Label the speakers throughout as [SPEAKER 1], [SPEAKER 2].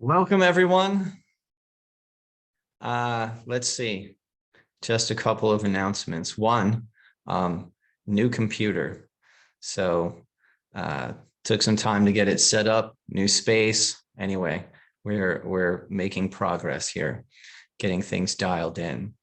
[SPEAKER 1] Welcome, everyone. Let's see, just a couple of announcements. One, new computer. So took some time to get it set up, new space. Anyway, we're making progress here, getting things dialed in.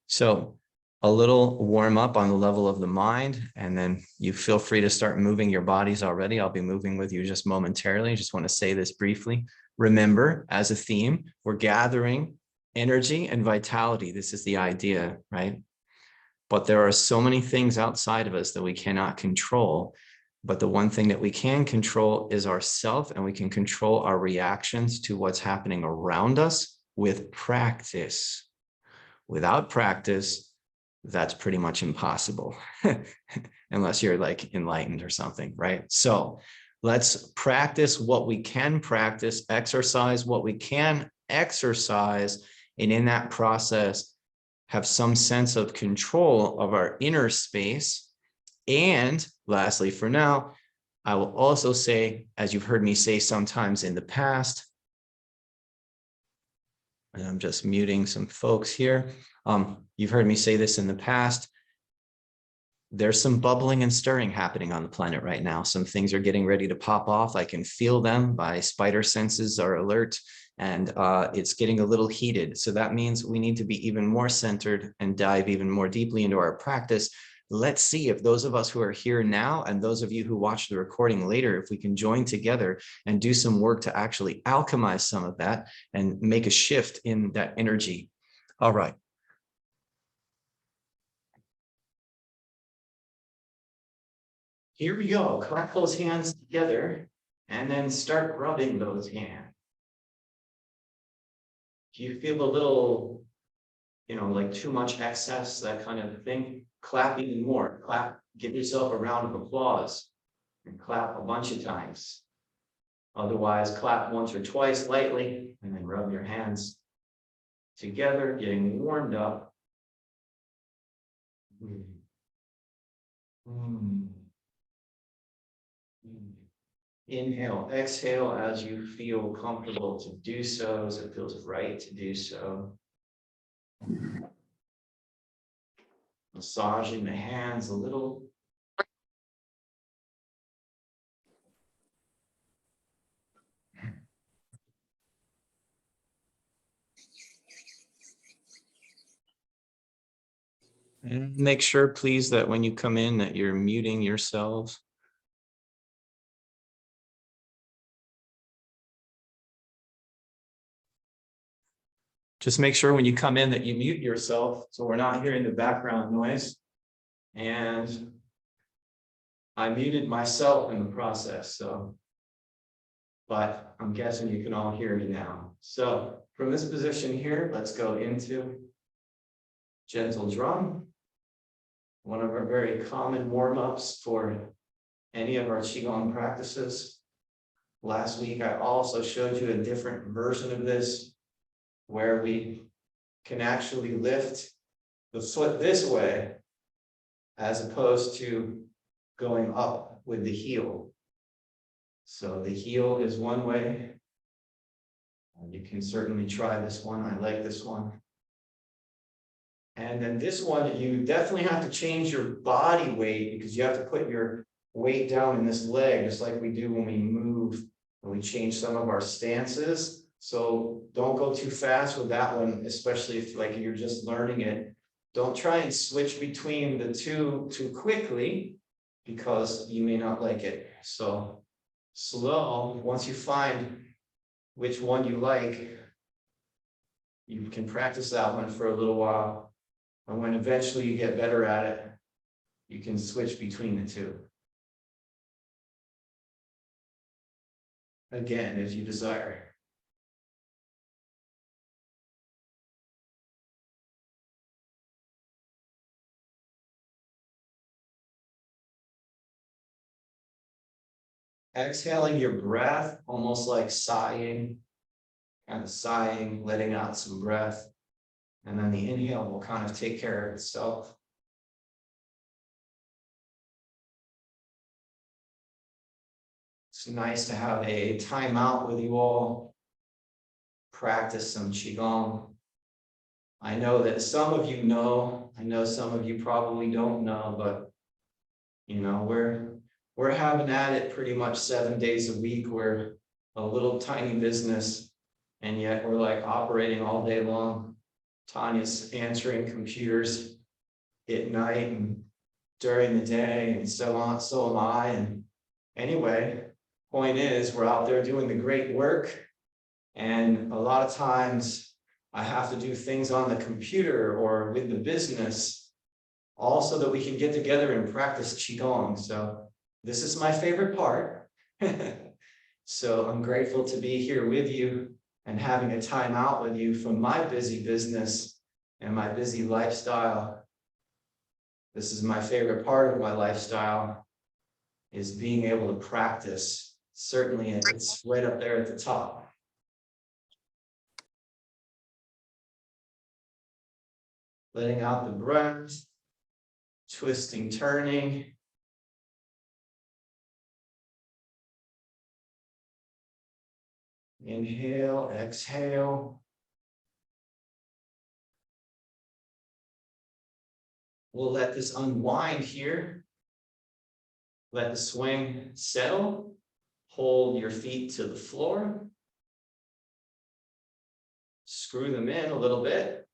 [SPEAKER 1] So a little warm up on the level of the mind, and then you feel free to start moving your bodies already. I'll be moving with you just momentarily. I just want to say this briefly. Remember, as a theme, we're gathering energy and vitality. This is the idea, right? But there are so many things outside of us that we cannot control. But the one thing that we can control is ourself, and we can control our reactions to what's happening around us with practice. Without practice, that's pretty much impossible unless you're like enlightened or something, right? So let's practice what we can practice, exercise what we can exercise, and in that process, have some sense of control of our inner space. And lastly, for now, I will also say, as you've heard me say sometimes in the past, and I'm just muting some folks here. You've heard me say this in the past. There's some bubbling and stirring happening on the planet right now. Some things are getting ready to pop off. I can feel them. My spider senses are alert, and it's getting a little heated. So that means we need to be even more centered and dive even more deeply into our practice. Let's see if those of us who are here now and those of you who watch the recording later, if we can join together and do some work to actually alchemize some of that and make a shift in that energy. All right. Here we go. Clap those hands together and then start rubbing those hands. Do you feel a little, like too much excess, that kind of thing? Clap even more. Clap, give yourself a round of applause and clap a bunch of times. Otherwise, clap once or twice lightly and then rub your hands together, getting warmed up. Inhale, exhale as you feel comfortable to do so, as it feels right to do so. Massaging the hands a little. And make sure, please, that when you come in that you're muting yourselves. Just make sure when you come in that you mute yourself so we're not hearing the background noise. And I muted myself in the process, but I'm guessing you can all hear me now. So from this position here, let's go into gentle drum. One of our very common warm-ups for any of our Qigong practices. Last week, I also showed you a different version of this where we can actually lift the foot this way as opposed to going up with the heel. So the heel is one way. You can certainly try this one. I like this one. And then this one, you definitely have to change your body weight because you have to put your weight down in this leg, just like we do when we move, when we change some of our stances. So don't go too fast with that one, especially if you're just learning it. Don't try and switch between the two too quickly because you may not like it. So slow, once you find which one you like, you can practice that one for a little while. And when eventually you get better at it, you can switch between the two. Again, as you desire. Exhaling your breath, almost like sighing, kind of sighing, letting out some breath. And then the inhale will kind of take care of itself. It's nice to have a timeout with you all practice some Qigong. I know that some of you know, I know some of you probably don't know, but you know, we're having at it pretty much 7 days a week. We're a little tiny business, and yet we're like operating all day long. Tanya's answering computers at night and during the day, and so on, so am I. And anyway, point is, we're out there doing the great work, and a lot of times I have to do things on the computer or with the business, all so that we can get together and practice Qigong. So this is my favorite part. So I'm grateful to be here with you and having a time out with you from my busy business and my busy lifestyle. This is my favorite part of my lifestyle, is being able to practice. Certainly it's right up there at the top. Letting out the breath, twisting, turning. Inhale, exhale. We'll let this unwind here. Let the swing settle. Hold your feet to the floor. Screw them in a little bit.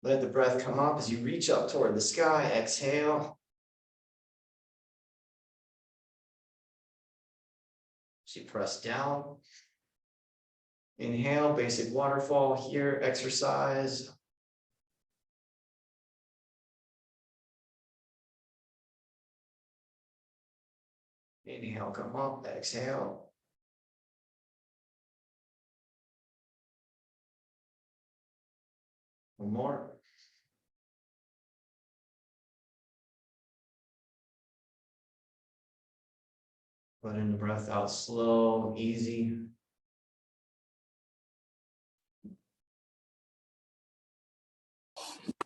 [SPEAKER 1] Let the breath come up as you reach up toward the sky. Exhale. As you press down. Inhale, basic waterfall here, exercise. Inhale, come up, exhale. One more. Letting the breath out slow, easy.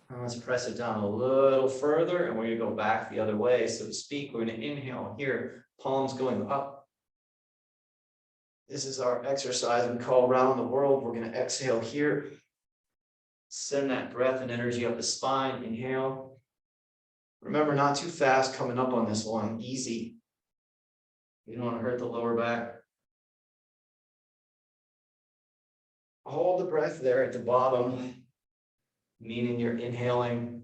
[SPEAKER 1] Now let's press it down a little further, and we're going to go back the other way, so to speak. We're going to inhale here, palms going up. This is our exercise we call Round the World. We're going to exhale here. Send that breath and energy up the spine. Inhale. Remember, not too fast coming up on this one. Easy. You don't want to hurt the lower back. Hold the breath there at the bottom, meaning you're inhaling.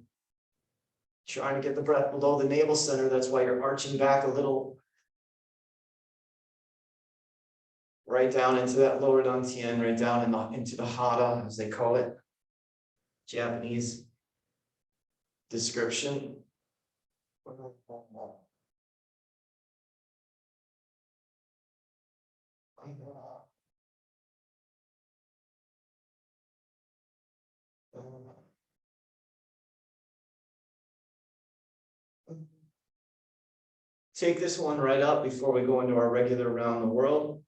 [SPEAKER 1] Trying to get the breath below the navel center. That's why you're arching back a little. Right down into that lower dantian, right down into the hara, as they call it. Japanese description. Take this one right up before we go into our regular Round the World.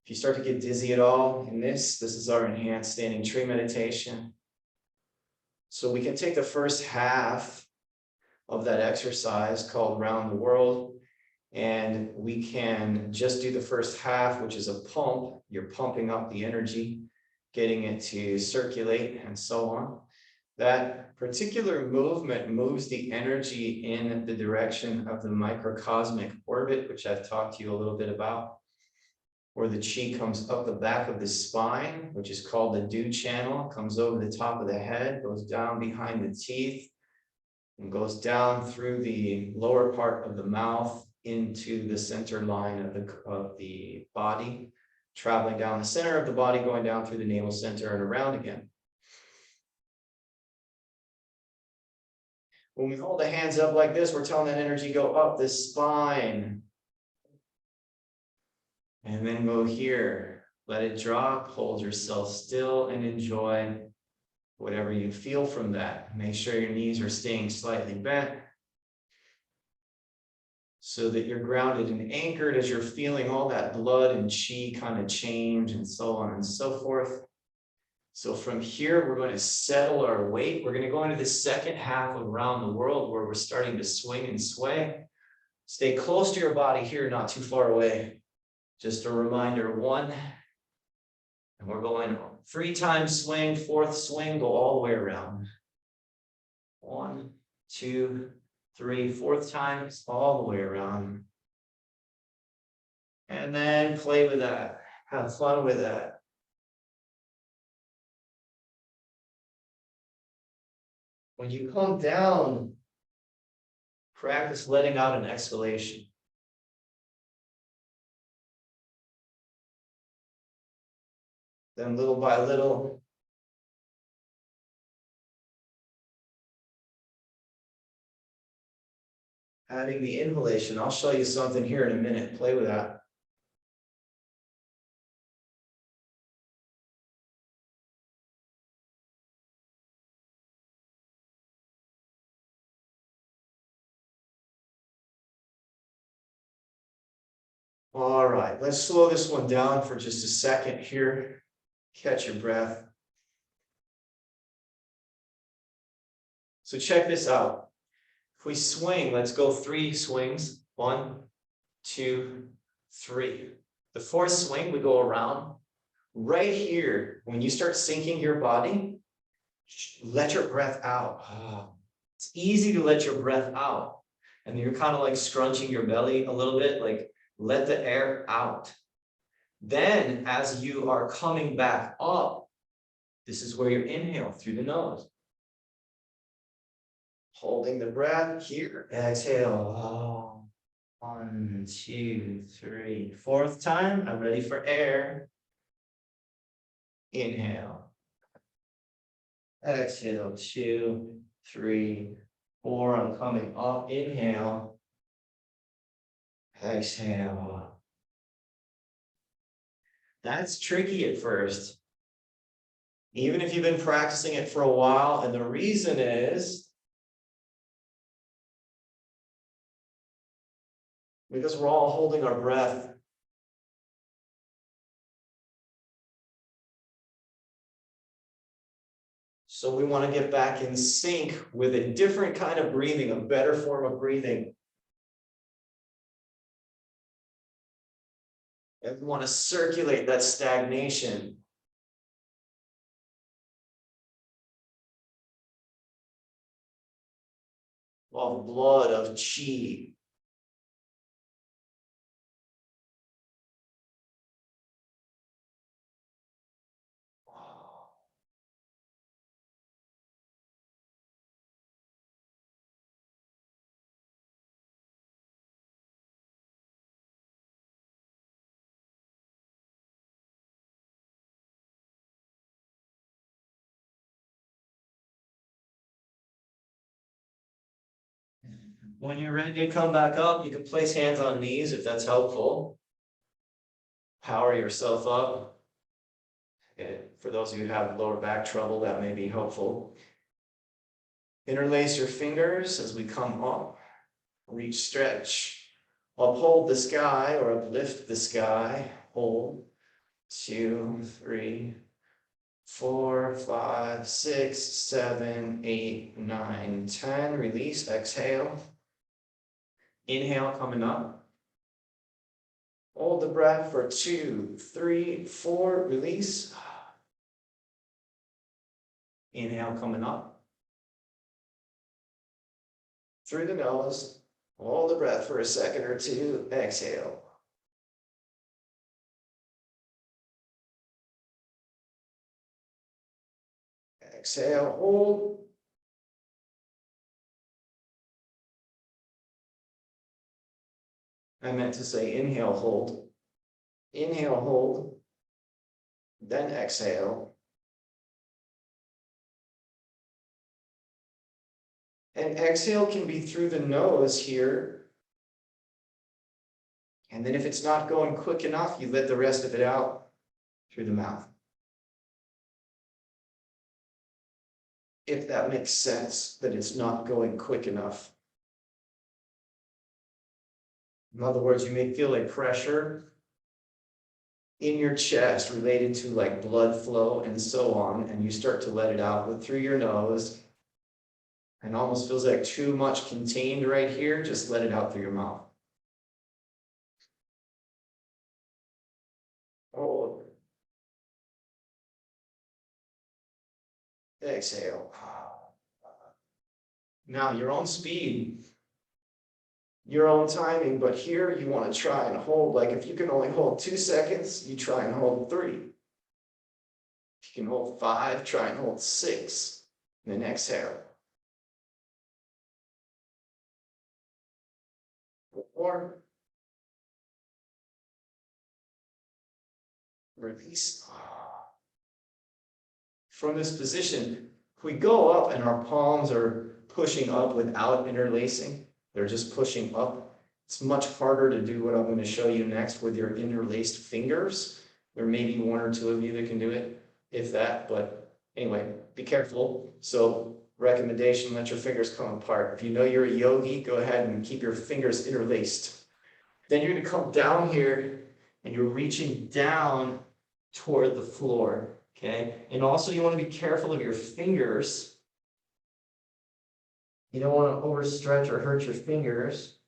[SPEAKER 1] If you start to get dizzy at all in this is our enhanced standing tree meditation. So we can take the first half of that exercise called Round the World, and we can just do the first half, which is a pump. You're pumping up the energy, getting it to circulate and so on. That particular movement moves the energy in the direction of the microcosmic orbit, which I've talked to you a little bit about, where the chi comes up the back of the spine, which is called the dew channel, comes over the top of the head, goes down behind the teeth, and goes down through the lower part of the mouth into the center line of the body, traveling down the center of the body, going down through the navel center and around again. When we hold the hands up like this, we're telling that energy go up the spine. And then go here. Let it drop. Hold yourself still and enjoy whatever you feel from that. Make sure your knees are staying slightly bent so that you're grounded and anchored as you're feeling all that blood and chi kind of change and so on and so forth. So from here, we're going to settle our weight. We're going to go into the second half of Round the World, where we're starting to swing and sway. Stay close to your body here, not too far away. Just a reminder, 1, and we're going 3 times swing, 4th swing, go all the way around. 1, 2, 3, 4th time, all the way around. And then play with that. Have fun with that. When you come down, practice letting out an exhalation. Then little by little, adding the inhalation. I'll show you something here in a minute. Play with that. All right, let's slow this one down for just a second here. Catch your breath. So check this out. If we swing, let's go 3 swings. 1, 2, 3. The 4th swing, we go around. Right here, when you start sinking your body, let your breath out. It's easy to let your breath out. And you're kind of like scrunching your belly a little bit, like let the air out. Then as you are coming back up, this is where you inhale through the nose. Holding the breath here, exhale. 1, 2, 3. 4th time, I'm ready for air. Inhale. Exhale, 2, 3, 4. I'm coming up. Inhale. Exhale. That's tricky at first. Even if you've been practicing it for a while, and the reason is because we're all holding our breath. So we want to get back in sync with a different kind of breathing, a better form of breathing. And we want to circulate that stagnation. Of blood, of qi. When you're ready to come back up, you can place hands on knees if that's helpful. Power yourself up. For those of you who have lower back trouble, that may be helpful. Interlace your fingers as we come up. Reach, stretch. Uphold the sky or uplift the sky. Hold. 2, 3, 4, 5, 6, 7, 8, 9, 10. Release, exhale. Inhale, coming up. Hold the breath for 2, 3, 4. Release. Inhale, coming up. Through the nose. Hold the breath for a second or 2. Exhale. Exhale, hold. I meant to say inhale, hold. Inhale, hold. Then exhale. And exhale can be through the nose here. And then if it's not going quick enough, you let the rest of it out through the mouth. If that makes sense, that it's not going quick enough. In other words, you may feel a pressure in your chest related to like blood flow and so on, and you start to let it out through your nose. And almost feels like too much contained right here. Just let it out through your mouth. exhale. Now, your own speed, your own timing, but here you want to try and hold, like if you can only hold 2 seconds, you try and hold 3. If you can hold 5, try and hold 6, and then exhale. 4. Release. From this position, if we go up and our palms are pushing up without interlacing, they're just pushing up, it's much harder to do what I'm going to show you next with your interlaced fingers. There may be 1 or 2 of you that can do it, if that, but anyway, be careful. So recommendation, let your fingers come apart. If you know you're a yogi, go ahead and keep your fingers interlaced. Then you're going to come down here and you're reaching down toward the floor. Okay, and also you want to be careful of your fingers. You don't want to overstretch or hurt your fingers.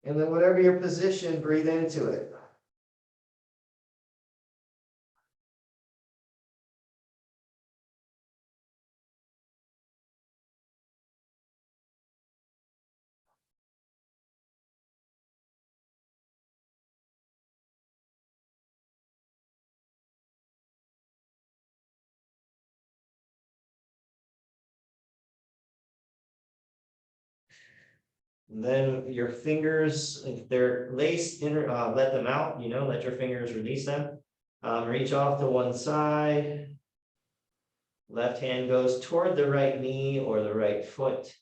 [SPEAKER 1] And then whatever your position, breathe into it. And then your fingers, if they're laced, let them out, let your fingers release them. Reach off to one side. Left hand goes toward the right knee or the right foot.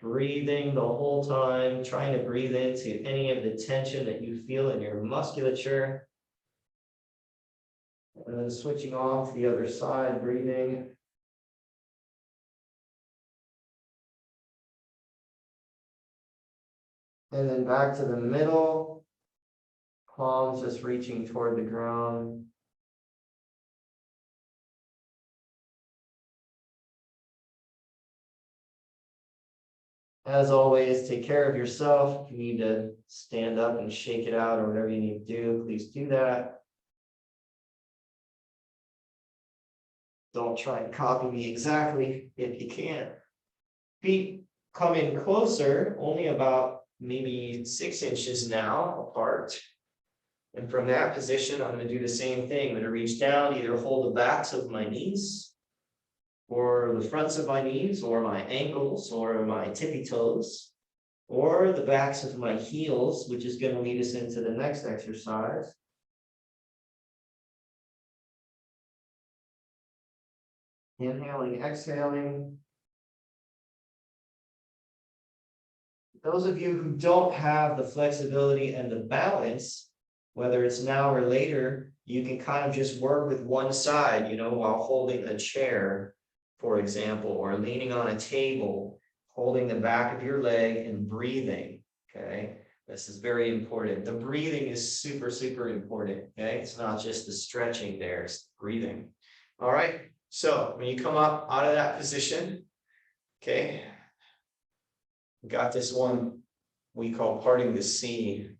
[SPEAKER 1] Breathing the whole time, trying to breathe into any of the tension that you feel in your musculature. And then switching off the other side, breathing. And then back to the middle, palms just reaching toward the ground. As always, take care of yourself. If you need to stand up and shake it out or whatever you need to do, please do that. Don't try and copy me exactly if you can't. Feet come in closer, only about maybe 6 inches now apart. And from that position, I'm going to do the same thing. I'm going to reach down, either hold the backs of my knees, or the fronts of my knees, or my ankles, or my tippy toes, or the backs of my heels, which is going to lead us into the next exercise. Inhaling, exhaling. Those of you who don't have the flexibility and the balance, whether it's now or later, you can kind of just work with one side, while holding a chair, for example, or leaning on a table, holding the back of your leg and breathing, okay? This is very important. The breathing is super, super important, okay? It's not just the stretching there, it's the breathing. All right, so when you come up out of that position, okay, we got this one we call parting the sea.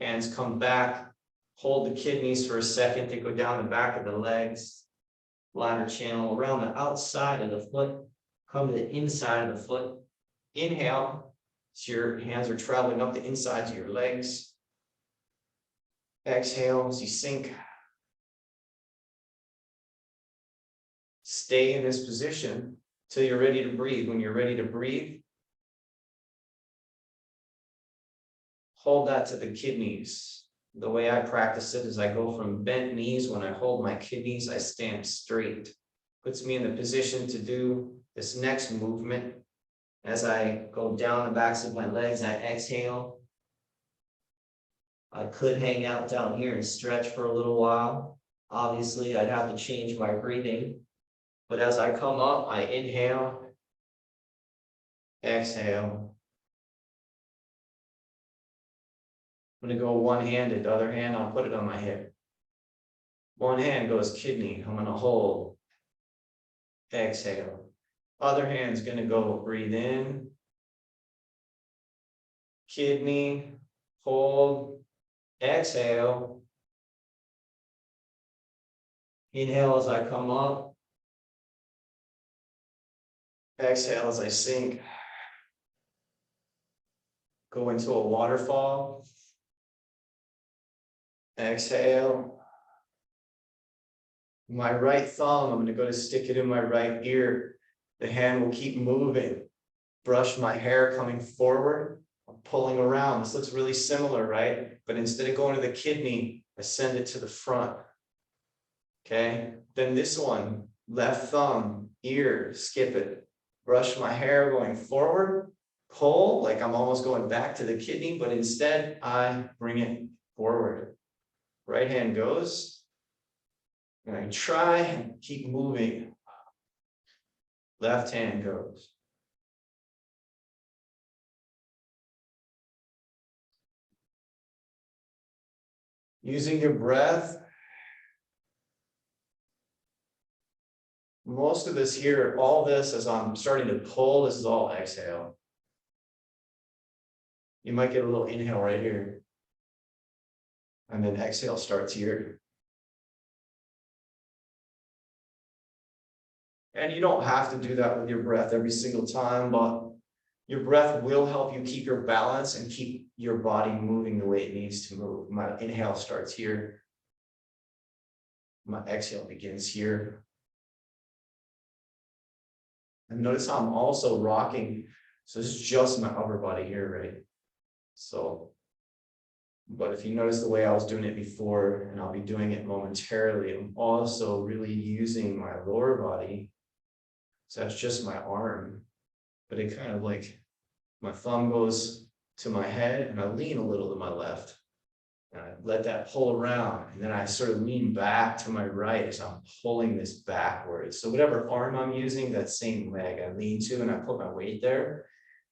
[SPEAKER 1] Hands come back, hold the kidneys for a second. They go down the back of the legs, bladder channel around the outside of the foot, come to the inside of the foot. Inhale, so your hands are traveling up the insides of your legs. Exhale as you sink. Stay in this position till you're ready to breathe. When you're ready to breathe, hold that to the kidneys. The way I practice it is I go from bent knees. When I hold my kidneys, I stand straight. Puts me in the position to do this next movement. As I go down the backs of my legs, I exhale. I could hang out down here and stretch for a little while. Obviously, I'd have to change my breathing. But as I come up, I inhale, exhale. I'm going to go one-handed. The other hand, I'll put it on my hip. One hand goes kidney. I'm going to hold. Exhale. Other hand's going to go breathe in. Kidney. Hold. Exhale. Inhale as I come up. Exhale as I sink. Go into a waterfall. Exhale. My right thumb, I'm going to go to stick it in my right ear. The hand will keep moving. Brush my hair coming forward. I'm pulling around. This looks really similar, right? But instead of going to the kidney, I send it to the front. Okay. Then this one, left thumb, ear, skip it. Brush my hair going forward. Pull, like I'm almost going back to the kidney, but instead I bring it forward. Right hand goes. And I try and keep moving. Left hand goes. Using your breath. Most of this here, all this as I'm starting to pull, this is all exhale. You might get a little inhale right here. And then exhale starts here. And you don't have to do that with your breath every single time, but your breath will help you keep your balance and keep your body moving the way it needs to move. My inhale starts here. My exhale begins here. And notice how I'm also rocking. So this is just my upper body here, right? So, but if you notice the way I was doing it before, and I'll be doing it momentarily, I'm also really using my lower body. So that's just my arm, but it kind of like my thumb goes to my head and I lean a little to my left and I let that pull around. And then I sort of lean back to my right as I'm pulling this backwards. So whatever arm I'm using, that same leg I lean to and I put my weight there.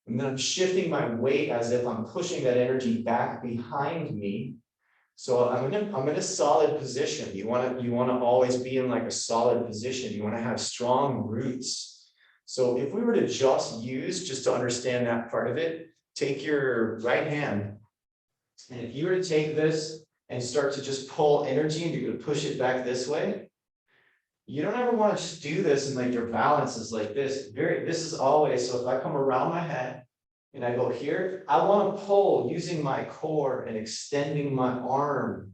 [SPEAKER 1] And then I'm shifting my weight as if I'm pushing that energy back behind me. So I'm in a solid position. You want to always be in like a solid position. You want to have strong roots. So if we were to just to understand that part of it, take your right hand. And if you were to take this and start to just pull energy and you're going to push it back this way, you don't ever want to just do this and like your balance is like this. This is always, so if I come around my head and I go here, I want to pull using my core and extending my arm.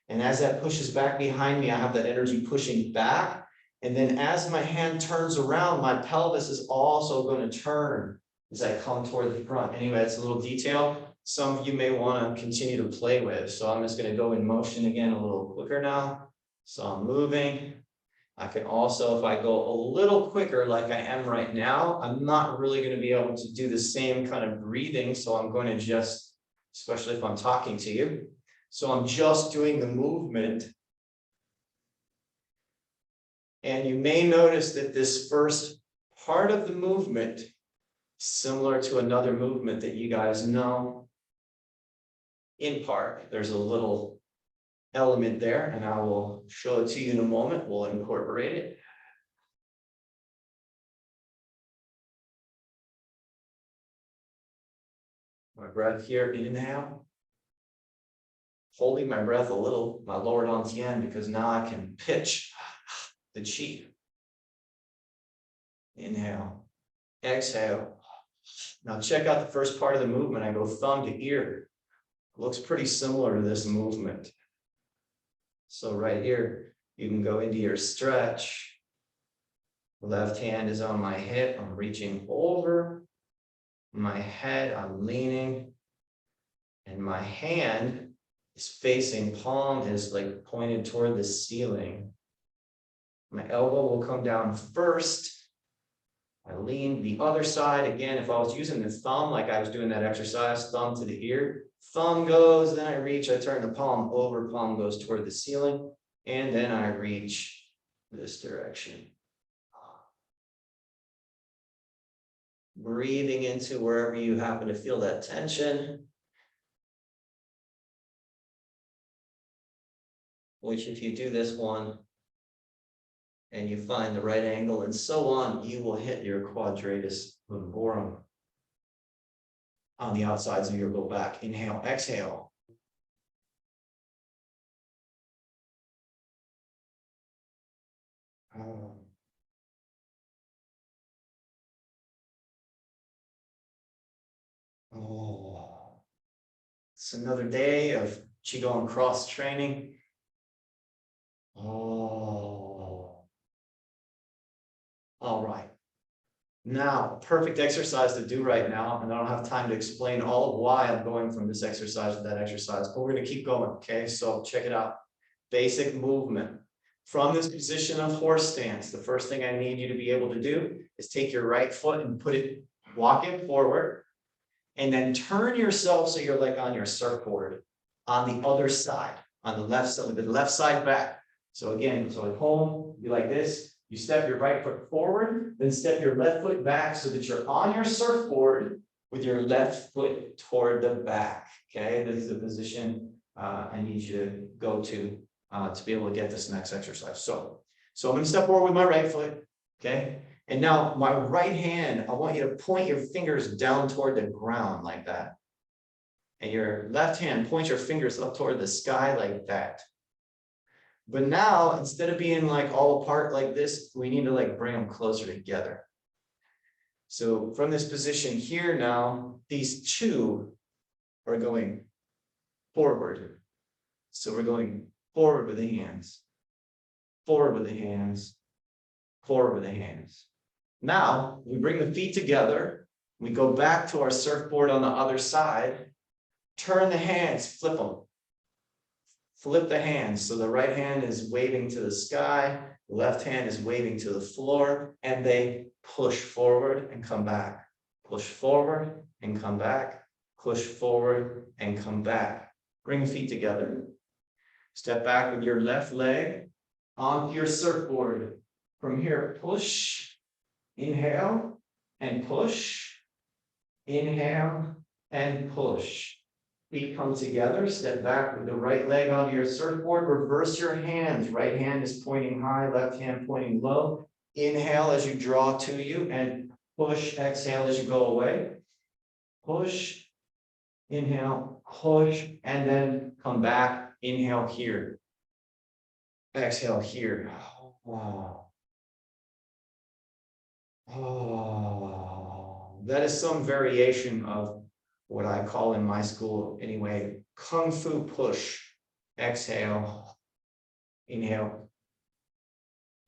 [SPEAKER 1] And as that pushes back behind me, I have that energy pushing back. And then as my hand turns around, my pelvis is also going to turn as I come toward the front. Anyway, it's a little detail some of you may want to continue to play with. So I'm just going to go in motion again a little quicker now. So I'm moving. I can also, if I go a little quicker like I am right now, I'm not really going to be able to do the same kind of breathing. So I'm going to just, especially if I'm talking to you. So I'm just doing the movement. And you may notice that this first part of the movement, similar to another movement that you guys know, in part, there's a little element there, and I will show it to you in a moment. We'll incorporate it. My breath here, inhale. Holding my breath a little, my lower dantian, because now I can pitch the chi. Inhale, exhale. Now check out the first part of the movement. I go thumb to ear. Looks pretty similar to this movement. So right here, you can go into your stretch. Left hand is on my hip. I'm reaching over. My head, I'm leaning. And my hand is facing, palm is like pointed toward the ceiling. My elbow will come down first. I lean the other side. Again, if I was using the thumb, like I was doing that exercise, thumb to the ear, thumb goes, then I reach, I turn the palm over, palm goes toward the ceiling, and then I reach this direction. Breathing into wherever you happen to feel that tension, which if you do this one, and you find the right angle and so on, you will hit your quadratus lumborum on the outsides of your low back. Inhale, exhale. Oh, it's another day of Qigong cross training. Oh, all right. Now, perfect exercise to do right now, and I don't have time to explain all of why I'm going from this exercise to that exercise, but we're going to keep going, okay? So check it out. Basic movement. From this position of horse stance, the first thing I need you to be able to do is take your right foot and walk it forward, and then turn yourself so you're like on your surfboard on the other side, on the left side, with the left side back. So again, so at home, you like this. You step your right foot forward, then step your left foot back so that you're on your surfboard with your left foot toward the back. Okay, this is the position I need you to go to be able to get this next exercise. So I'm going to step forward with my right foot. Okay, and now my right hand, I want you to point your fingers down toward the ground like that. And your left hand, point your fingers up toward the sky like that. But now, instead of being like all apart like this, we need to like bring them closer together. So from this position here now, these two are going forward. So we're going forward with the hands, forward with the hands, forward with the hands. Now, we bring the feet together. We go back to our surfboard on the other side. Turn the hands, flip them. Flip the hands. So the right hand is waving to the sky, the left hand is waving to the floor, and they push forward and come back. Push forward and come back. Push forward and come back. Bring the feet together. Step back with your left leg onto your surfboard. From here, push, inhale, and push. Inhale and push. Feet come together, step back with the right leg onto your surfboard, reverse your hands. Right hand is pointing high, left hand pointing low. Inhale as you draw to you and push, exhale as you go away. Push, inhale, push, and then come back. Inhale here. Exhale here. Wow. Oh, that is some variation of what I call in my school anyway, Kung Fu push. Exhale, inhale,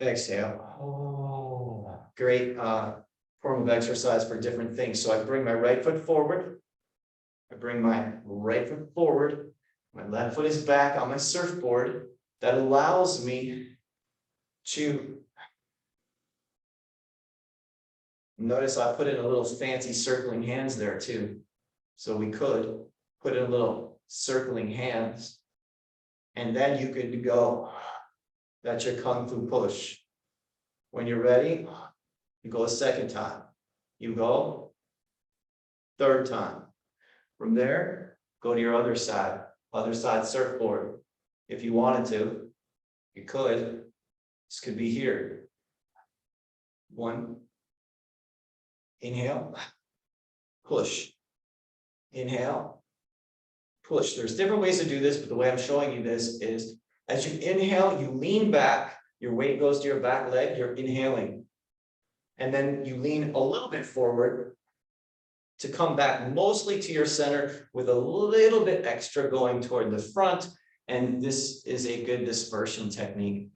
[SPEAKER 1] exhale. Oh, great form of exercise for different things. So I bring my right foot forward. I bring my right foot forward. My left foot is back on my surfboard. That allows me to notice I put in a little fancy circling hands there too. So we could put in a little circling hands, and then you could go, that's your Kung Fu push. When you're ready, you go a second time. You go third time. From there, go to your other side surfboard. If you wanted to, you could. This could be here. One, inhale, push. Inhale, push. There's different ways to do this, but the way I'm showing you this is as you inhale, you lean back, your weight goes to your back leg, you're inhaling. And then you lean a little bit forward to come back mostly to your center with a little bit extra going toward the front. And this is a good dispersion technique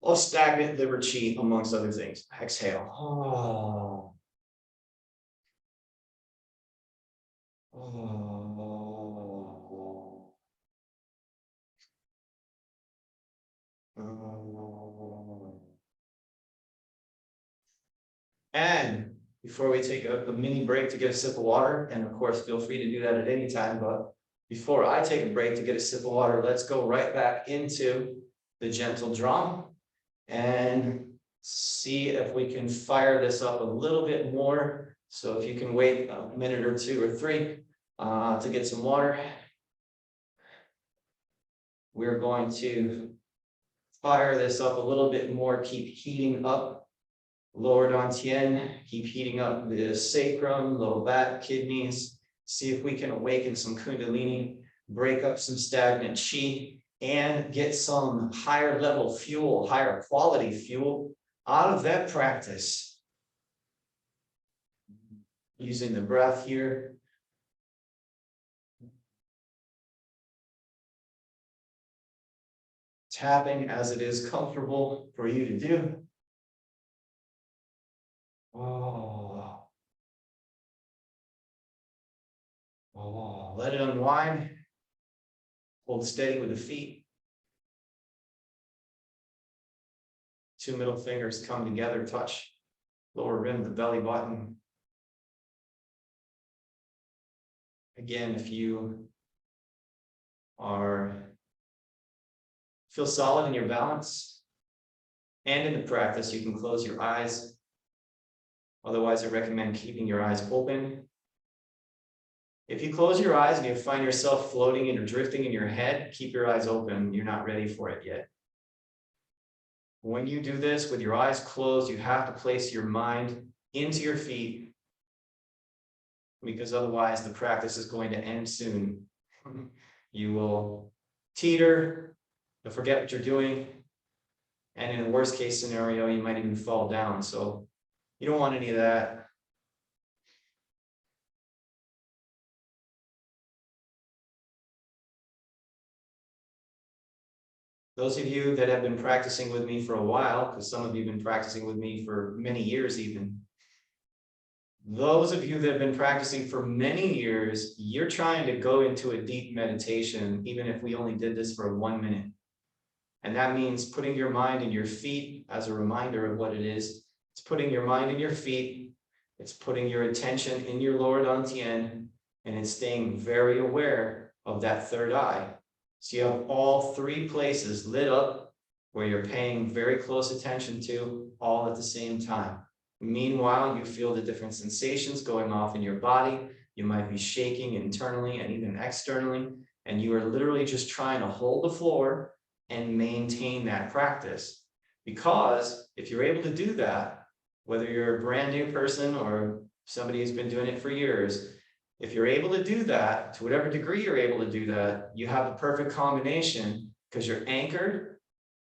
[SPEAKER 1] of stagnant liver chi, amongst other things. Exhale. Oh. Oh. Oh. And before we take a mini break to get a sip of water, and of course, feel free to do that at any time, but before I take a break to get a sip of water, let's go right back into the gentle drum and see if we can fire this up a little bit more. So if you can wait a minute or two or three to get some water, we're going to fire this up a little bit more, keep heating up lower dantian, keep heating up the sacrum, low back, kidneys, see if we can awaken some kundalini, break up some stagnant chi, and get some higher level fuel, higher quality fuel out of that practice. Using the breath here. Tapping as it is comfortable for you to do. Oh. Oh, let it unwind. Hold steady with the feet. Two middle fingers come together, touch lower rim of the belly button. Again, if you feel solid in your balance and in the practice, you can close your eyes. Otherwise, I recommend keeping your eyes open. If you close your eyes and you find yourself floating and drifting in your head, keep your eyes open. You're not ready for it yet. When you do this with your eyes closed, you have to place your mind into your feet, because otherwise the practice is going to end soon. You will teeter, you'll forget what you're doing, and in a worst case scenario, you might even fall down. So you don't want any of that. Those of you that have been practicing with me for a while, because some of you have been practicing with me for many years even, those of you that have been practicing for many years, you're trying to go into a deep meditation, even if we only did this for 1 minute. And that means putting your mind in your feet as a reminder of what it is. It's putting your mind in your feet. It's putting your attention in your lower dantian, and it's staying very aware of that third eye. So you have all three places lit up where you're paying very close attention to all at the same time. Meanwhile, you feel the different sensations going off in your body. You might be shaking internally and even externally, and you are literally just trying to hold the floor and maintain that practice. Because if you're able to do that, whether you're a brand new person or somebody who's been doing it for years, if you're able to do that, to whatever degree you're able to do that, you have the perfect combination, because you're anchored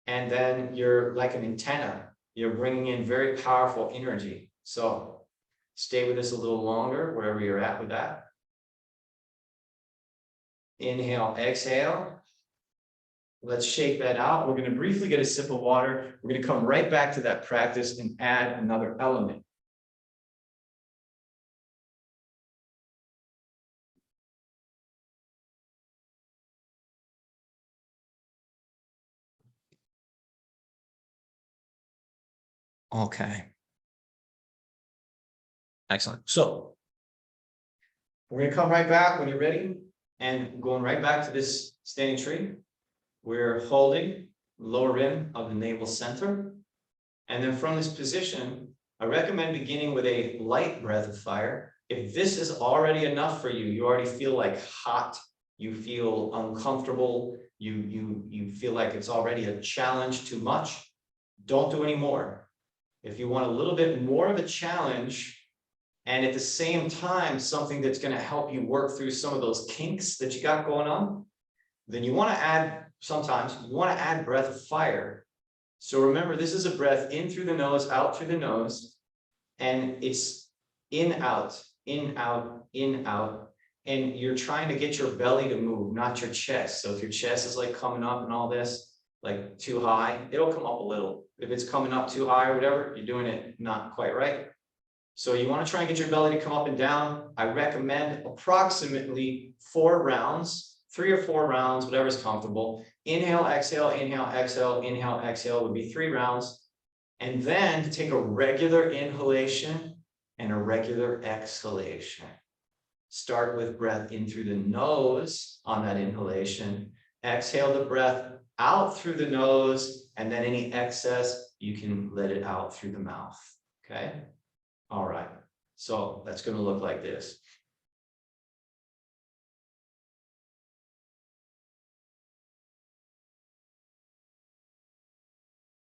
[SPEAKER 1] and then you're like an antenna. You're bringing in very powerful energy. So stay with us a little longer, wherever you're at with that. Inhale, exhale. Let's shake that out. We're going to briefly get a sip of water. We're going to come right back to that practice and add another element. Okay. Excellent. So we're going to come right back when you're ready, and going right back to this standing tree. We're holding lower rim of the navel center. And then from this position, I recommend beginning with a light breath of fire. If this is already enough for you, you already feel like hot, you feel uncomfortable, you feel like it's already a challenge too much, don't do any more. If you want a little bit more of a challenge, and at the same time, something that's going to help you work through some of those kinks that you got going on, then you want to add, sometimes you want to add breath of fire. So remember, this is a breath in through the nose, out through the nose, and it's in, out, in, out, in, out. And you're trying to get your belly to move, not your chest. So if your chest is like coming up and all this, like too high, it'll come up a little. If it's coming up too high or whatever, you're doing it not quite right. So you want to try and get your belly to come up and down. I recommend approximately 4 rounds, 3 or 4 rounds, whatever's comfortable. Inhale, exhale, inhale, exhale, inhale, exhale would be 3 rounds. And then to take a regular inhalation and a regular exhalation. Start with breath in through the nose on that inhalation. Exhale the breath out through the nose, and then any excess, you can let it out through the mouth. Okay? All right. So that's going to look like this.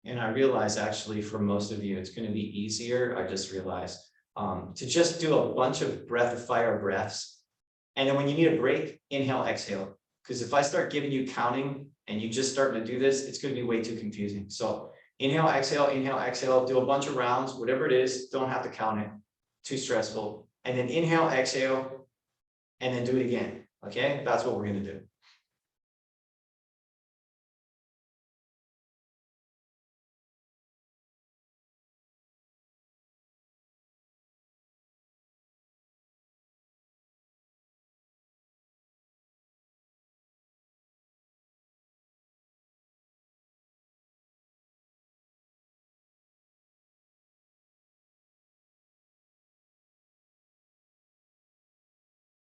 [SPEAKER 1] And I realize actually for most of you, it's going to be easier. I just realized to just do a bunch of breath of fire breaths. And then when you need a break, inhale, exhale. Because if I start giving you counting and you just starting to do this, it's going to be way too confusing. So inhale, exhale, do a bunch of rounds, whatever it is, don't have to count it, too stressful. And then inhale, exhale, and then do it again. Okay, that's what we're going to do.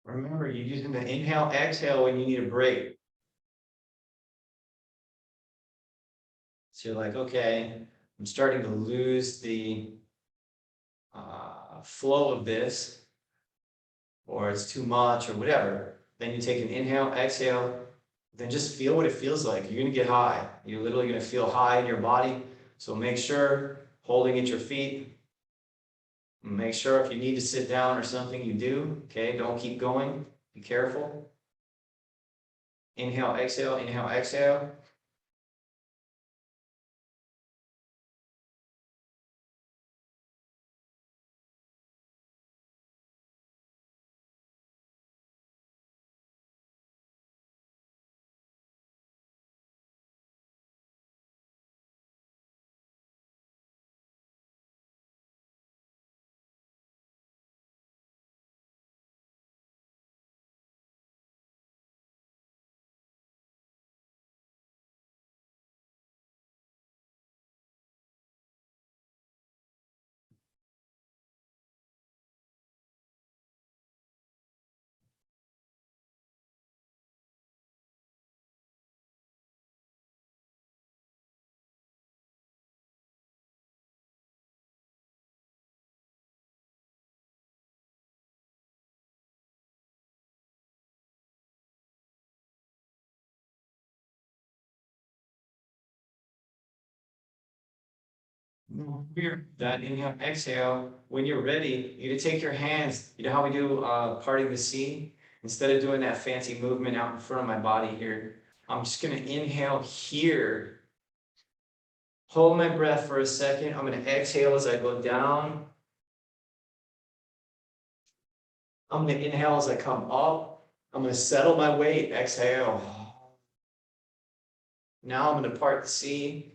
[SPEAKER 1] Remember, you're using the inhale, exhale when you need a break. So you're like, okay, I'm starting to lose the flow of this, or it's too much, or whatever. Then you take an inhale, exhale, then just feel what it feels like. You're going to get high. You're literally going to feel high in your body. So make sure holding at your feet. Make sure if you need to sit down or something, you do. Okay, don't keep going. Be careful. Inhale, exhale, inhale, exhale. That inhale, exhale. When you're ready, you to take your hands. You know how we do parting the sea? Instead of doing that fancy movement out in front of my body here, I'm just going to inhale here. Hold my breath for a second. I'm going to exhale as I go down. I'm going to inhale as I come up. I'm going to settle my weight. Exhale. Now I'm going to part the sea.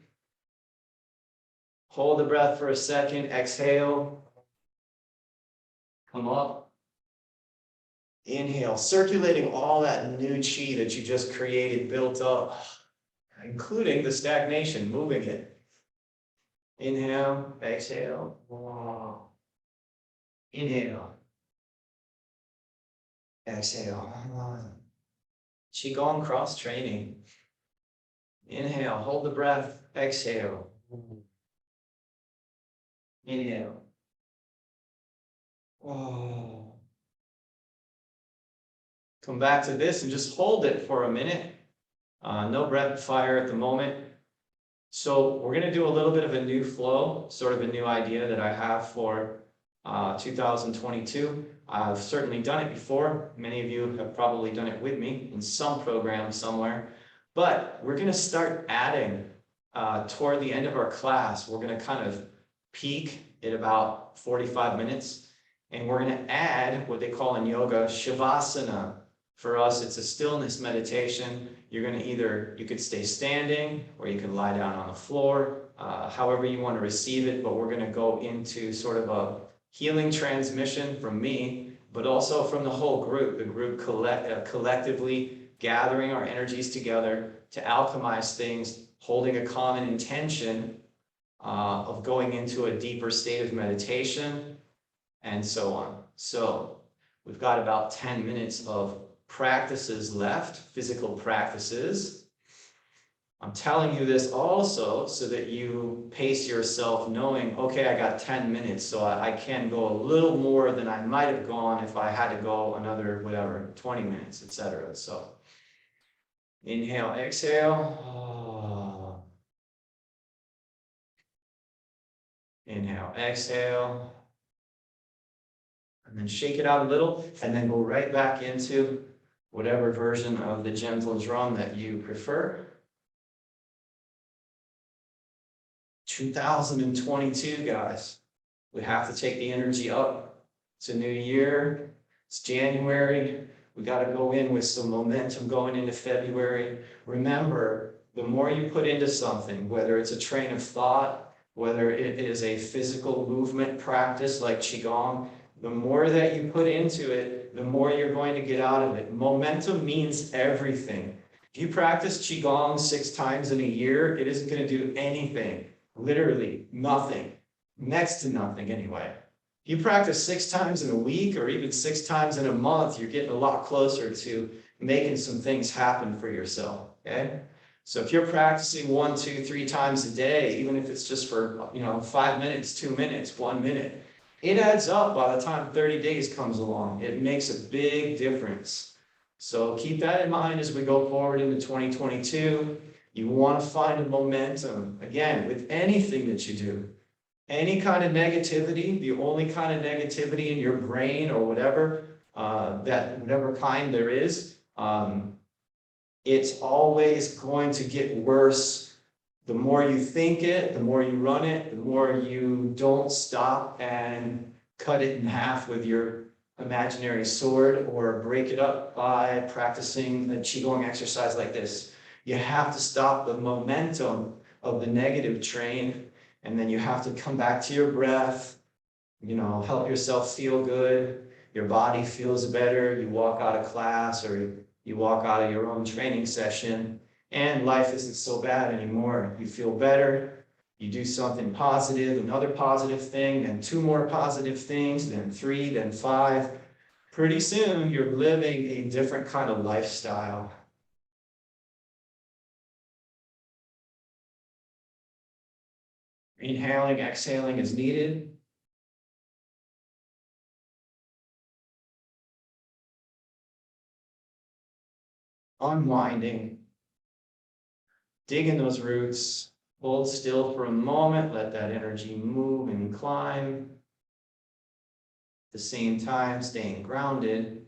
[SPEAKER 1] Hold the breath for a second. Exhale. Come up. Inhale, circulating all that new chi that you just created, built up, including the stagnation, moving it. Inhale, exhale. Inhale. Exhale. Qigong cross training. Inhale, hold the breath. Exhale. Inhale. Come back to this and just hold it for a minute. No rapid fire at the moment. So we're going to do a little bit of a new flow, sort of a new idea that I have for 2022. I've certainly done it before. Many of you have probably done it with me in some program somewhere. But we're going to start adding toward the end of our class. We're going to kind of peak at about 45 minutes. And we're going to add what they call in yoga, Shavasana. For us, it's a stillness meditation. You're going to you could stay standing or you can lie down on the floor, however you want to receive it. But we're going to go into sort of a healing transmission from me, but also from the whole group, the group collectively gathering our energies together to alchemize things, holding a common intention of going into a deeper state of meditation, and so on. So we've got about 10 minutes of practices left, physical practices. I'm telling you this also so that you pace yourself knowing, okay, I got 10 minutes, so I can go a little more than I might have gone if I had to go another, whatever, 20 minutes, etc. So inhale, exhale. Inhale, exhale. And then shake it out a little, and then go right back into whatever version of the gentle drum that you prefer. 2022, guys. We have to take the energy up. It's a new year. It's January. We got to go in with some momentum going into February. Remember, the more you put into something, whether it's a train of thought, whether it is a physical movement practice like Qigong, the more that you put into it, the more you're going to get out of it. Momentum means everything. If you practice Qigong 6 times in a year, it isn't going to do anything. Literally nothing. Next to nothing anyway. If you practice 6 times in a week or even 6 times in a month, you're getting a lot closer to making some things happen for yourself, okay? So if you're practicing 1, 2, 3 times a day, even if it's just for 5 minutes, 2 minutes, 1 minute, it adds up by the time 30 days comes along. It makes a big difference. So keep that in mind as we go forward into 2022. You want to find a momentum, again, with anything that you do. Any kind of negativity, the only kind of negativity in your brain or whatever, whatever kind there is, it's always going to get worse. The more you think it, the more you run it, the more you don't stop and cut it in half with your imaginary sword or break it up by practicing a Qigong exercise like this. You have to stop the momentum of the negative train, and then you have to come back to your breath, help yourself feel good. Your body feels better. You walk out of class or you walk out of your own training session, and life isn't so bad anymore. You feel better. You do something positive, another positive thing, then 2 more positive things, then 3, then 5. Pretty soon, you're living a different kind of lifestyle. Inhaling, exhaling is needed. Unwinding. Digging those roots. Hold still for a moment. Let that energy move and climb. At the same time, staying grounded.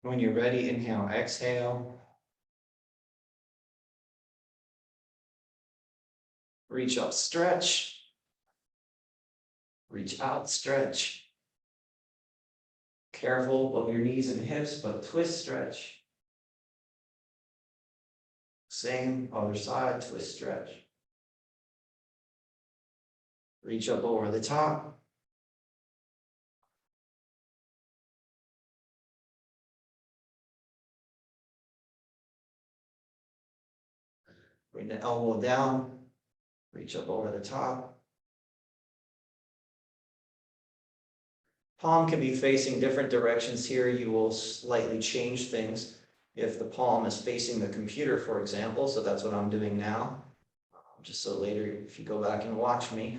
[SPEAKER 1] When you're ready, inhale, exhale. Reach up, stretch. Reach out, stretch. Careful of your knees and hips, but twist, stretch. Same, other side, twist, stretch. Reach up over the top. Bring the elbow down. Reach up over the top. Palm can be facing different directions here. You will slightly change things if the palm is facing the computer, for example. So that's what I'm doing now. Just so later, if you go back and watch me,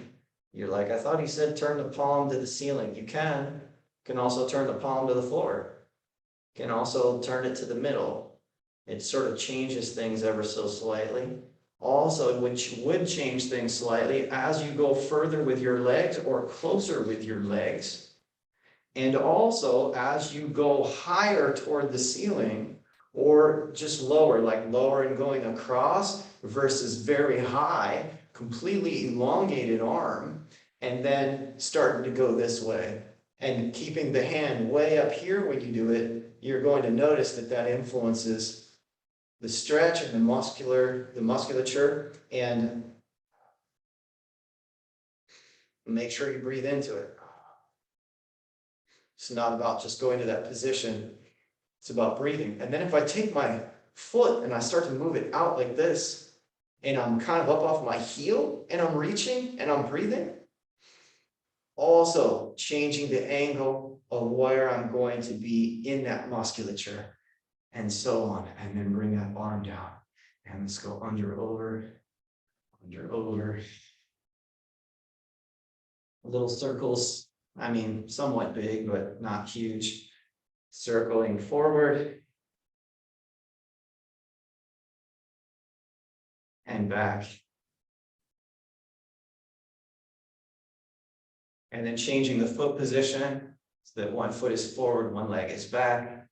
[SPEAKER 1] you're like, I thought he said turn the palm to the ceiling. You can. You can also turn the palm to the floor. You can also turn it to the middle. It sort of changes things ever so slightly. Also, which would change things slightly as you go further with your legs or closer with your legs. And also as you go higher toward the ceiling or just lower, like lower and going across versus very high, completely elongated arm, and then starting to go this way. And keeping the hand way up here when you do it, you're going to notice that that influences the stretch and the musculature, and make sure you breathe into it. It's not about just going to that position. It's about breathing. And then if I take my foot and I start to move it out like this, and I'm kind of up off my heel, and I'm reaching and I'm breathing, also changing the angle of where I'm going to be in that musculature, and so on. And then bring that arm down. And let's go under, over. Little circles, I mean, somewhat big, but not huge. Circling forward and back. And then changing the foot position so that one foot is forward, one leg is back.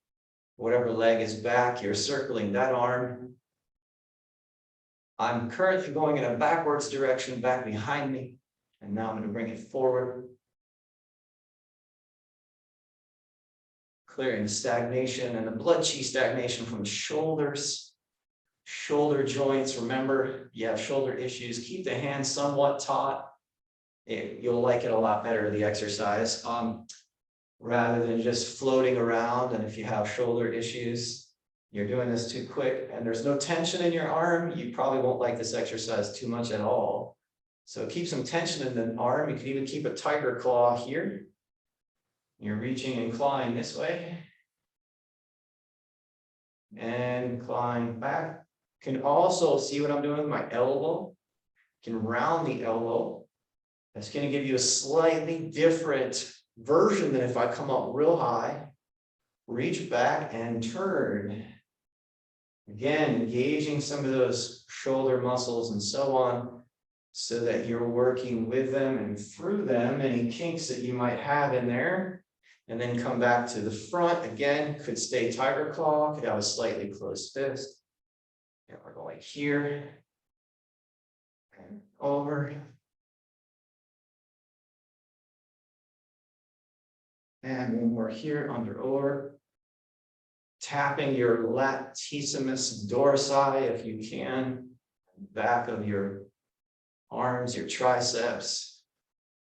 [SPEAKER 1] Whatever leg is back, you're circling that arm. I'm currently going in a backwards direction back behind me. And now I'm going to bring it forward. Clearing the stagnation and the blood chi stagnation from the shoulders. Shoulder joints, remember, you have shoulder issues, keep the hands somewhat taut. You'll like it a lot better, the exercise, rather than just floating around. And if you have shoulder issues, you're doing this too quick and there's no tension in your arm, you probably won't like this exercise too much at all. So keep some tension in the arm. You can even keep a tiger claw here. You're reaching and clawing this way. And clawing back. Can also see what I'm doing with my elbow. Can round the elbow. That's going to give you a slightly different version than if I come up real high, reach back and turn. Again, engaging some of those shoulder muscles and so on, so that you're working with them and through them, any kinks that you might have in there. And then come back to the front. Again, could stay tiger claw, could have a slightly closed fist. And we're going here and over. And when we're here, under over. Tapping your latissimus dorsi if you can. Back of your arms, your triceps.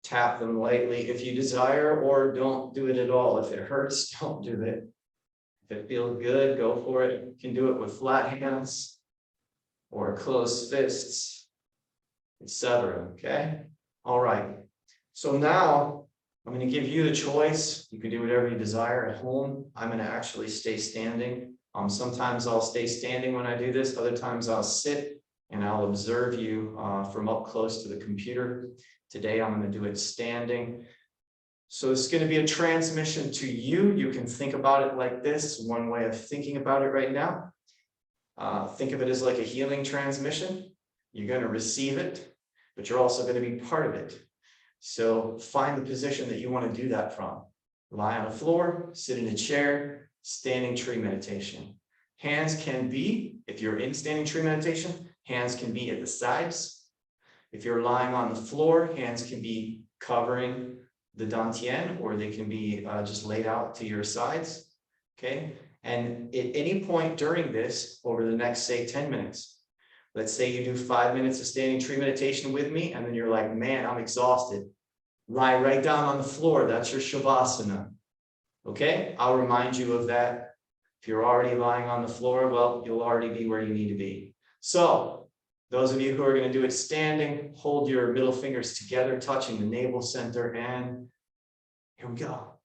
[SPEAKER 1] Tap them lightly if you desire, or don't do it at all. If it hurts, don't do it. If it feels good, go for it. You can do it with flat hands or closed fists, etc. Okay? All right. So now I'm going to give you the choice. You can do whatever you desire at home. I'm going to actually stay standing. Sometimes I'll stay standing when I do this. Other times I'll sit and I'll observe you from up close to the computer. Today, I'm going to do it standing. So it's going to be a transmission to you. You can think about it like this. One way of thinking about it right now. Think of it as like a healing transmission. You're going to receive it, but you're also going to be part of it. So find the position that you want to do that from. Lie on the floor, sit in a chair, standing tree meditation. Hands can be, if you're in standing tree meditation, hands can be at the sides. If you're lying on the floor, hands can be covering the dantian, or they can be just laid out to your sides, okay? And at any point during this, over the next, say, 10 minutes, let's say you do 5 minutes of standing tree meditation with me, and then you're like, man, I'm exhausted. Lie right down on the floor. That's your shavasana, okay? I'll remind you of that. If you're already lying on the floor, well, you'll already be where you need to be. So, those of you who are going to do it standing, hold your middle fingers together, touching the navel center, and here we go.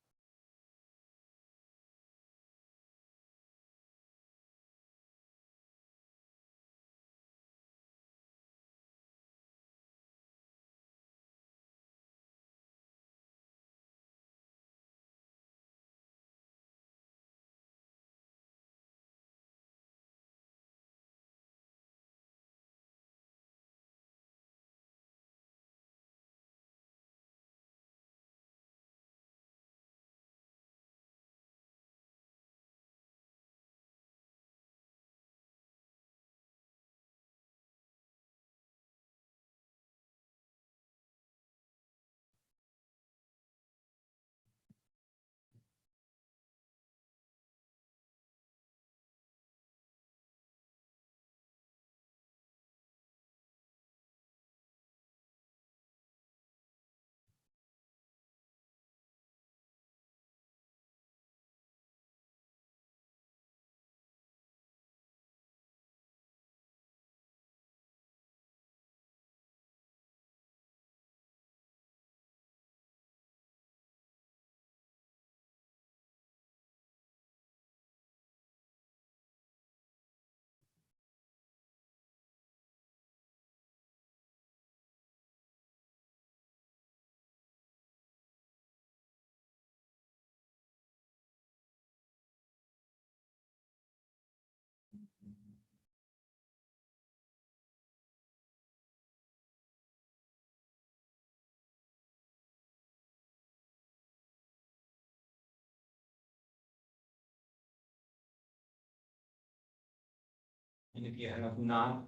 [SPEAKER 1] And if you have not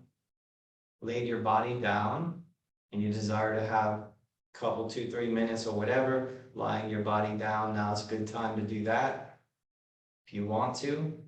[SPEAKER 1] laid your body down and you desire to have a couple, 2, 3 minutes or whatever, lying your body down, now it's a good time to do that if you want to.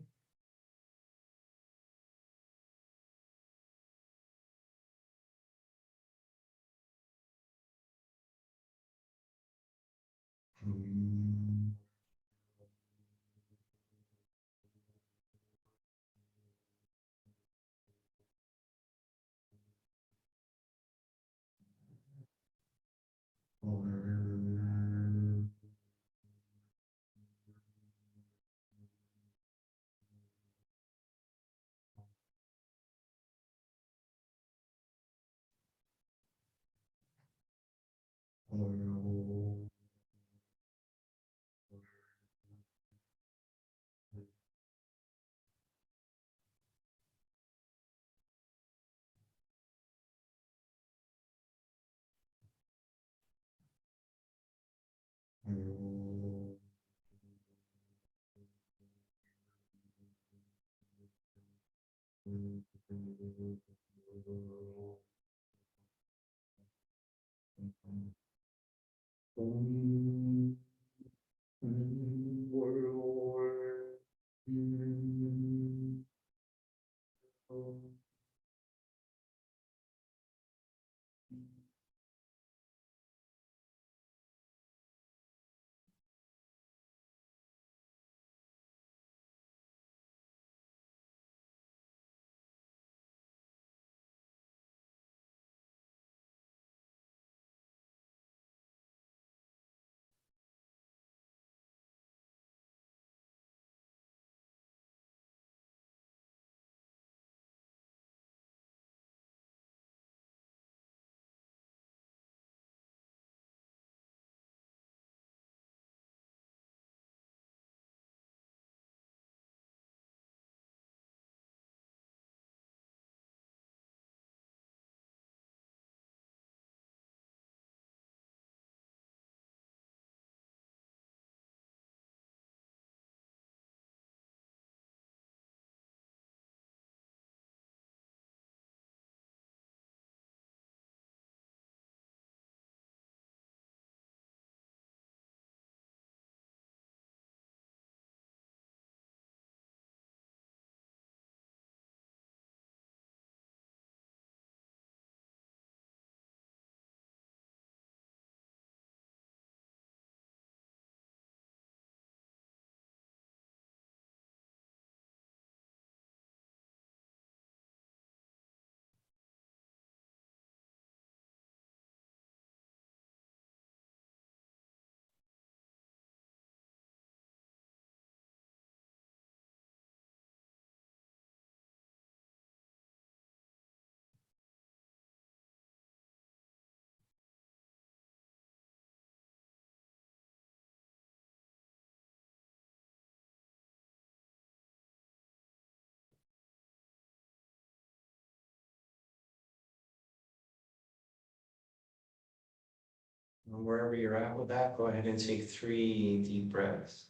[SPEAKER 1] And wherever you're at with that, go ahead and take 3 deep breaths.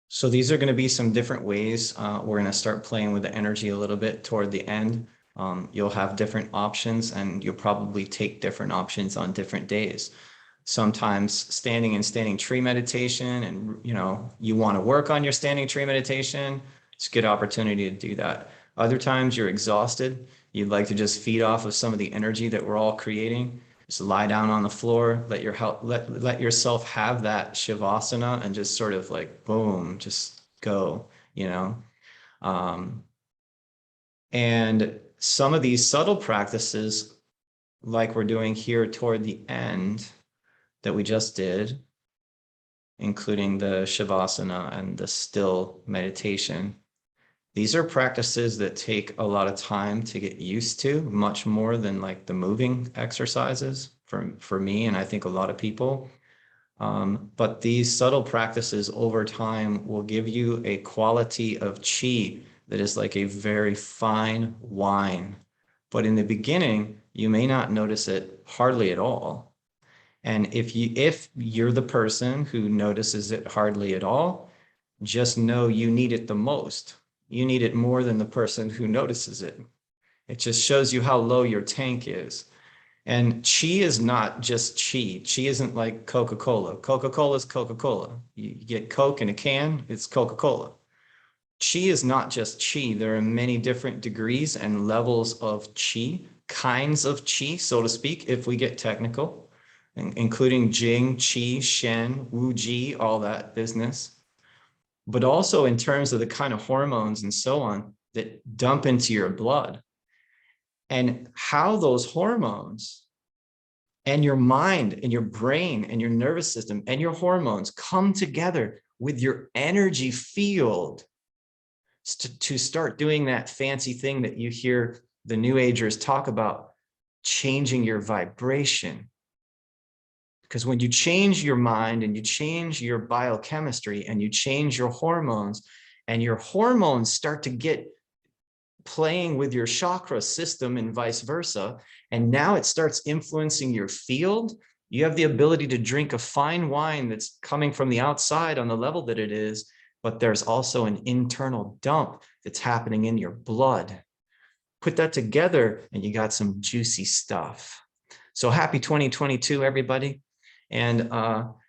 [SPEAKER 1] So these are going to be some different ways. We're going to start playing with the energy a little bit toward the end. You'll have different options and you'll probably take different options on different days. Sometimes standing and standing tree meditation, and you want to work on your standing tree meditation, it's a good opportunity to do that. Other times you're exhausted, you'd like to just feed off of some of the energy that we're all creating. Just lie down on the floor, let yourself have that shavasana and just sort of like boom, just go. Um, and some of these subtle practices, like we're doing here toward the end that we just did, including the shavasana and the still meditation. These are practices that take a lot of time to get used to, much more than like the moving exercises. for me, and I think a lot of people. But these subtle practices over time will give you a quality of chi that is like a very fine wine. But in the beginning, you may not notice it hardly at all. And if you're the person who notices it hardly at all, just know you need it the most. You need it more than the person who notices it. It just shows you how low your tank is. And chi is not just chi. Chi isn't like Coca-Cola. Coca-Cola is Coca-Cola. You get Coke in a can, it's Coca-Cola. Chi is not just chi. There are many different degrees and levels of chi, kinds of chi, so to speak, if we get technical, including Jing, Qi, Shen, Wu Ji, all that business. But also in terms of the kind of hormones and so on that dump into your blood and how those hormones and your mind and your brain and your nervous system and your hormones come together with your energy field to start doing that fancy thing that you hear the New Agers talk about, changing your vibration. Because when you change your mind and you change your biochemistry and you change your hormones, and your hormones start to get playing with your chakra system and vice versa, and now it starts influencing your field, you have the ability to drink a fine wine that's coming from the outside on the level that it is, but there's also an internal dump that's happening in your blood. Put that together and you got some juicy stuff. So happy 2022, everybody, and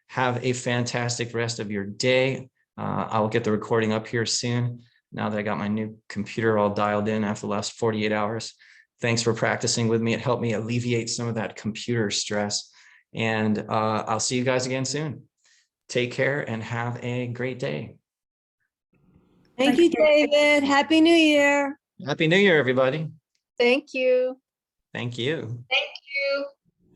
[SPEAKER 1] have a fantastic rest of your day. I'll get the recording up here soon, now that I got my new computer all dialed in after the last 48 hours. Thanks for practicing with me. It helped me alleviate some of that computer stress. And I'll see you guys again soon. Take care and have a great day.
[SPEAKER 2] Thank you, David. Happy New Year.
[SPEAKER 1] Happy New Year, everybody.
[SPEAKER 3] Thank you.
[SPEAKER 1] Thank you.
[SPEAKER 3] Thank you.